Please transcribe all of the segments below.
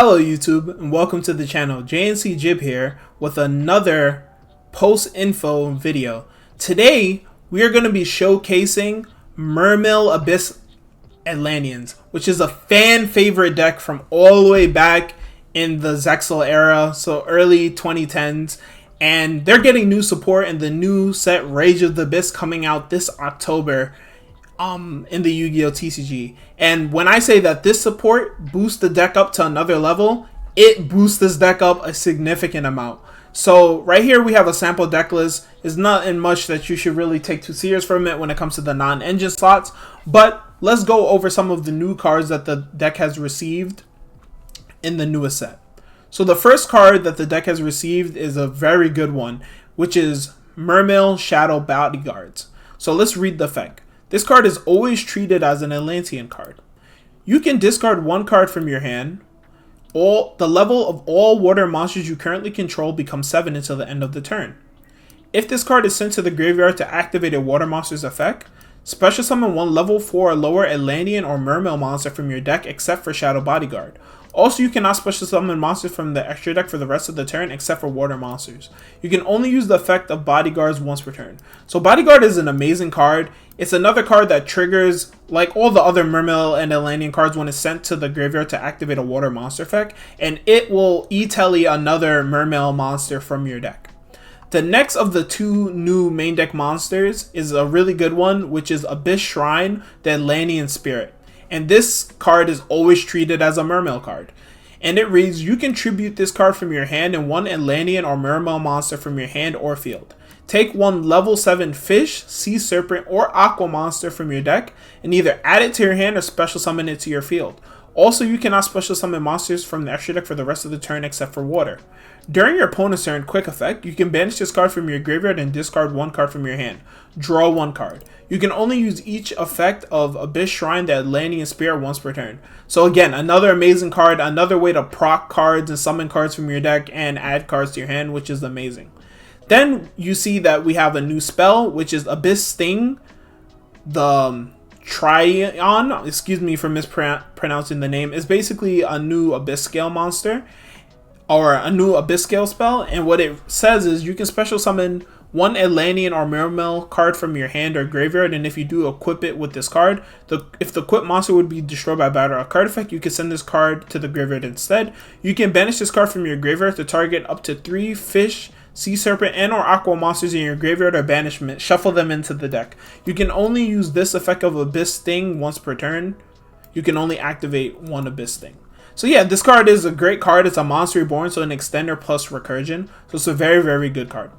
Hello YouTube and welcome to the channel. JNC Jib here with another post info video. Today we are going to be showcasing Mermaid Abyss Atlanteans, which is a fan favorite deck from all the way back in the Zexal era, so early 2010s, and they're getting new support in the new set Rage of the Abyss coming out this October in the Yugioh TCG. And when I say that this support boosts the deck up to another level, it boosts this deck up a significant amount. So right here we have a sample deck list. It's not in much that you should really take too serious from it when it comes to the non-engine slots, but let's go over some of the new cards that the deck has received in the newest set. So the first card that the deck has received is a very good one, which is Mermaid Shadow Bodyguards. So let's read the effect. This card is always treated as an Atlantean card. You can discard one card from your hand. The level of all water monsters you currently control becomes 7 until the end of the turn. If this card is sent to the graveyard to activate a water monster's effect, special summon one level 4 or lower Atlantean or Mermaid monster from your deck except for Shadow Bodyguard. Also, you cannot special summon monsters from the extra deck for the rest of the turn except for water monsters. You can only use the effect of Bodyguards once per turn. So Bodyguard is an amazing card. It's another card that triggers, like all the other Mermaid and Atlantean cards, when it's sent to the graveyard to activate a water monster effect, and it will e-tele another Mermaid monster from your deck. The next of the two new main deck monsters is a really good one, which is Abyss Shrine, the Atlantean Spirit. And this card is always treated as a Mermaid card. And it reads, you can tribute this card from your hand and one Atlantean or Mermaid monster from your hand or field. Take one level 7 fish, sea serpent, or aqua monster from your deck and either add it to your hand or special summon it to your field. Also, you cannot special summon monsters from the extra deck for the rest of the turn except for water. During your opponent's turn, quick effect, you can banish this card from your graveyard and discard one card from your hand. Draw one card. You can only use each effect of Abyss Shrine, the Atlantean Spirit, once per turn. So again, another amazing card, another way to proc cards and summon cards from your deck and add cards to your hand, which is amazing. Then you see that we have a new spell, which is Abyss Sting, the Tryon, excuse me for mispronouncing the name, is basically a new Abyss Scale monster, or a new Abyss Scale spell, and what it says is you can special summon one Atlantean or Mermaid card from your hand or graveyard, and if you do equip it with this card, if the equipped monster would be destroyed by battle or card effect, you can send this card to the graveyard instead. You can banish this card from your graveyard to target up to 3 fish, sea serpent, and or aqua monsters in your graveyard or banishment. Shuffle them into the deck. You can only use this effect of Abyss Sting once per turn. You can only activate one Abyss Sting. So yeah, this card is a great card. It's a monster reborn, so an extender plus recursion. So it's a very, very good card.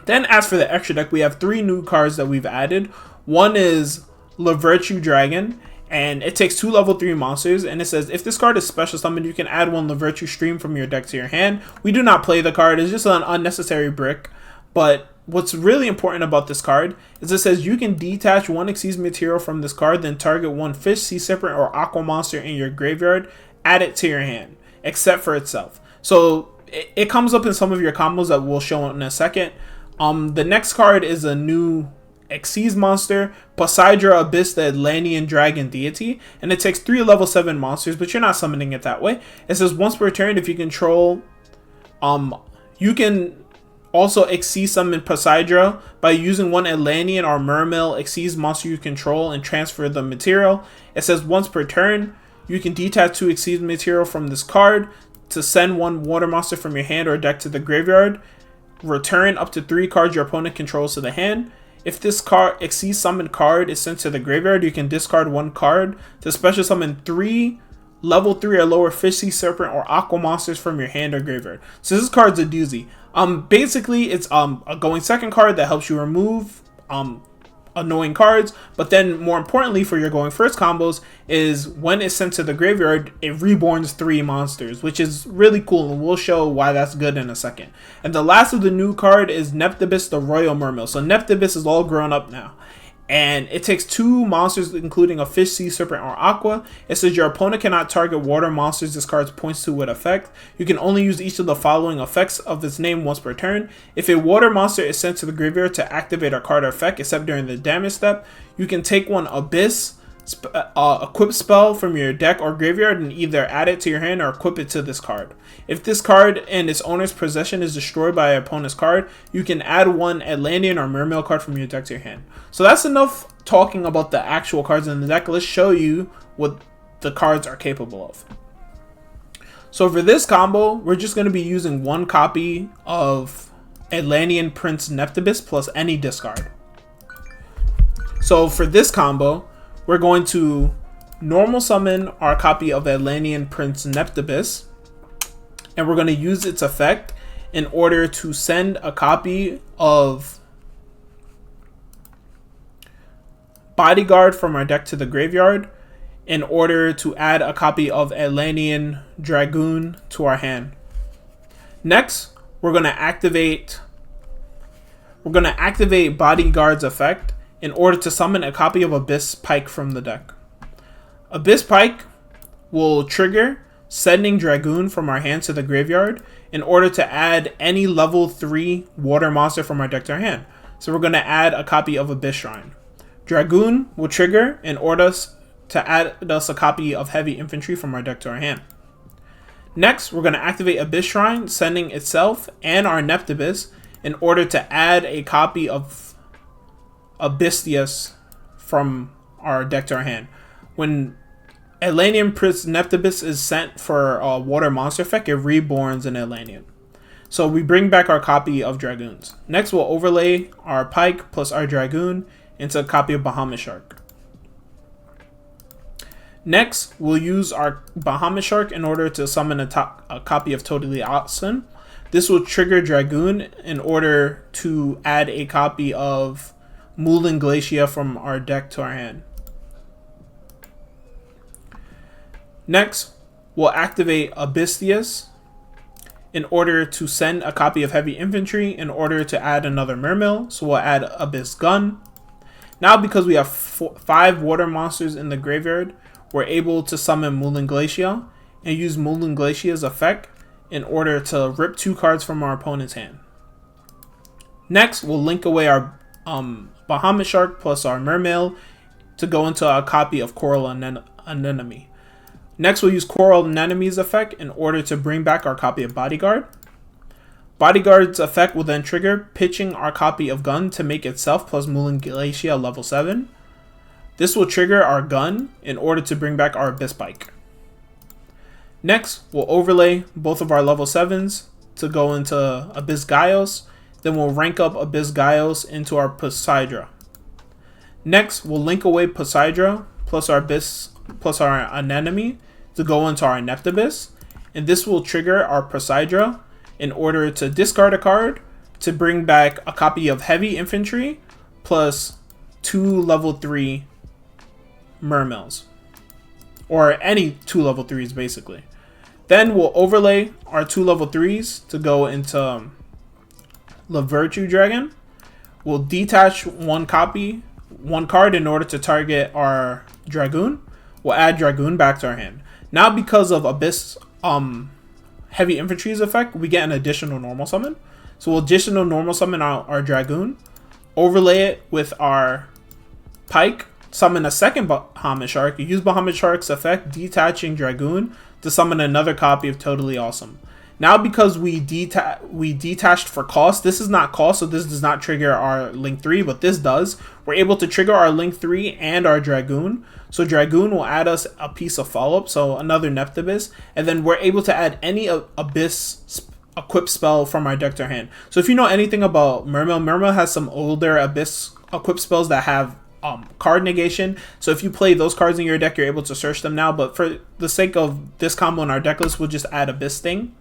Then as for the extra deck, we have 3 new cards that we've added. One is La Virtue Dragon, and it takes 2 level 3 monsters, and it says if this card is special summoned, you can add one La Virtue Stream from your deck to your hand. We do not play the card. It's just an unnecessary brick, but what's really important about this card is it says you can detach one Xyz material from this card, then target one fish, sea serpent, or aqua monster in your graveyard, add it to your hand, except for itself. So it comes up in some of your combos that we'll show in a second. The next card is a new Xyz monster, Poseidra Abyss, the Atlantean Dragon Deity, and it takes 3 level 7 monsters, but you're not summoning it that way. It says once per turn, if you control, you can also Xyz summon Poseidra by using one Atlantean or Mermaid Xyz monster you control and transfer the material. It says once per turn, you can detach 2 Xyz material from this card to send one water monster from your hand or deck to the graveyard. Return up to 3 cards your opponent controls to the hand. If this card Xyz summoned card is sent to the graveyard, you can discard one card to special summon 3 level 3 or lower fish, sea serpent, or aqua monsters from your hand or graveyard. So this card's a doozy. Basically it's a going second card that helps you remove annoying cards, but then more importantly for your going first combos is when it's sent to the graveyard, it reborns 3 monsters, which is really cool, and we'll show why that's good in a second. And the last of the new card is Neptibus, the Royal Mermaid. So Neptibus is all grown up now, and it takes 2 monsters including a fish, sea serpent, or aqua. It says your opponent cannot target water monsters this card points to with effect. You can only use each of the following effects of its name once per turn. If a water monster is sent to the graveyard to activate a card or effect except during the damage step, you can take one Abyss, equip spell from your deck or graveyard and either add it to your hand or equip it to this card. If this card and its owner's possession is destroyed by an opponent's card, you can add one Atlantean or Mermaid card from your deck to your hand. So that's enough talking about the actual cards in the deck. Let's show you what the cards are capable of. So for this combo, we're just going to be using one copy of Atlantean Prince Neptibus plus any discard. So for this combo, we're going to normal summon our copy of Atlantean Prince Neptibus, and we're going to use its effect in order to send a copy of Bodyguard from our deck to the graveyard in order to add a copy of Atlantean Dragoon to our hand. Next, we're going to activate Bodyguard's effect in order to summon a copy of Abyss Pike from the deck. Abyss Pike will trigger sending Dragoon from our hand to the graveyard in order to add any level 3 water monster from our deck to our hand. So we're going to add a copy of Abyss Shrine. Dragoon will trigger in order to add us a copy of Heavy Infantry from our deck to our hand. Next, we're going to activate Abyss Shrine, sending itself and our Neptibus in order to add a copy of Abystheus from our deck to our hand. When Atlantean Prince Neptibus is sent for a water monster effect, it reborns an Atlantean. So we bring back our copy of Dragoons. Next, we'll overlay our Pike plus our Dragoon into a copy of Bahamut Shark. Next, we'll use our Bahamut Shark in order to summon a copy of Totally Awesome. This will trigger Dragoon in order to add a copy of Mulan Glacia from our deck to our hand. Next, we'll activate Abystheus in order to send a copy of Heavy Infantry in order to add another Mermaid. So we'll add Abyss Gun. Now, because we have 5 water monsters in the graveyard, we're able to summon Mulan Glacia and use Mulan Glacia's effect in order to rip 2 cards from our opponent's hand. Next, we'll link away our Bahamut Shark plus our Mermaid to go into a copy of Coral Anemone. Next, we'll use Coral Anemone's effect in order to bring back our copy of Bodyguard. Bodyguard's effect will then trigger, pitching our copy of Gun to make itself plus Mulan Glacia level 7. This will trigger our Gun in order to bring back our Abyss Pike. Next, we'll overlay both of our level 7s to go into Abyss Gaios. Then we'll rank up Abyss Gaios into our Poseidra. Next, we'll link away Poseidra plus our Abyss plus our Anemone to go into our Neptibus. And this will trigger our Poseidra in order to discard a card to bring back a copy of Heavy Infantry plus 2 level 3 Mermaids. Or any 2 level 3s basically. Then we'll overlay our 2 level 3s to go into the Virtue Dragon. We'll detach one card in order to target our Dragoon. We'll add Dragoon back to our hand. Now, because of Abyss Heavy Infantry's effect, we get an additional normal summon. So we'll additional normal summon our Dragoon, overlay it with our Pike, summon a second Bahamut Shark, use Bahamut Shark's effect, detaching Dragoon to summon another copy of Totally Awesome. Now, because we detached for cost, this is not cost, so this does not trigger our Link 3, but this does. We're able to trigger our Link 3 and our Dragoon. So Dragoon will add us a piece of follow-up, so another Neptibus, and then we're able to add any Abyss equip spell from our deck to our hand. So if you know anything about Mermaid, Mermaid has some older Abyss equip spells that have card negation. So if you play those cards in your deck, you're able to search them now, but for the sake of this combo in our deck list, we'll just add Abyss Sting.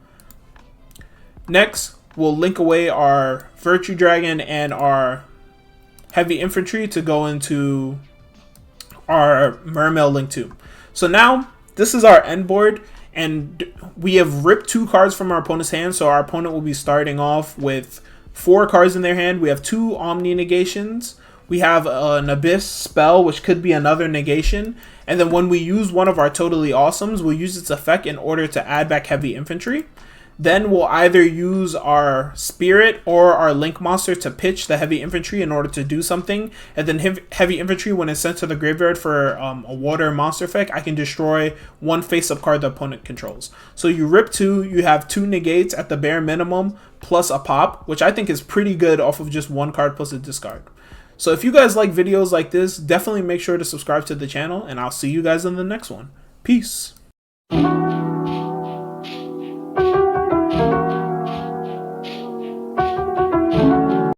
Next, we'll link away our Virtue Dragon and our Heavy Infantry to go into our Mermaid Link 2. So now, this is our end board, and we have ripped 2 cards from our opponent's hand, so our opponent will be starting off with 4 cards in their hand. We have 2 Omni Negations. We have an Abyss spell, which could be another negation. And then when we use one of our Totally Awesomes, we'll use its effect in order to add back Heavy Infantry. Then we'll either use our Spirit or our Link Monster to pitch the Heavy Infantry in order to do something. And then Heavy Infantry, when it's sent to the graveyard for a Water Monster effect, I can destroy one face-up card the opponent controls. So you rip 2, you have 2 negates at the bare minimum, plus a pop, which I think is pretty good off of just 1 card plus a discard. So if you guys like videos like this, definitely make sure to subscribe to the channel, and I'll see you guys in the next one. Peace.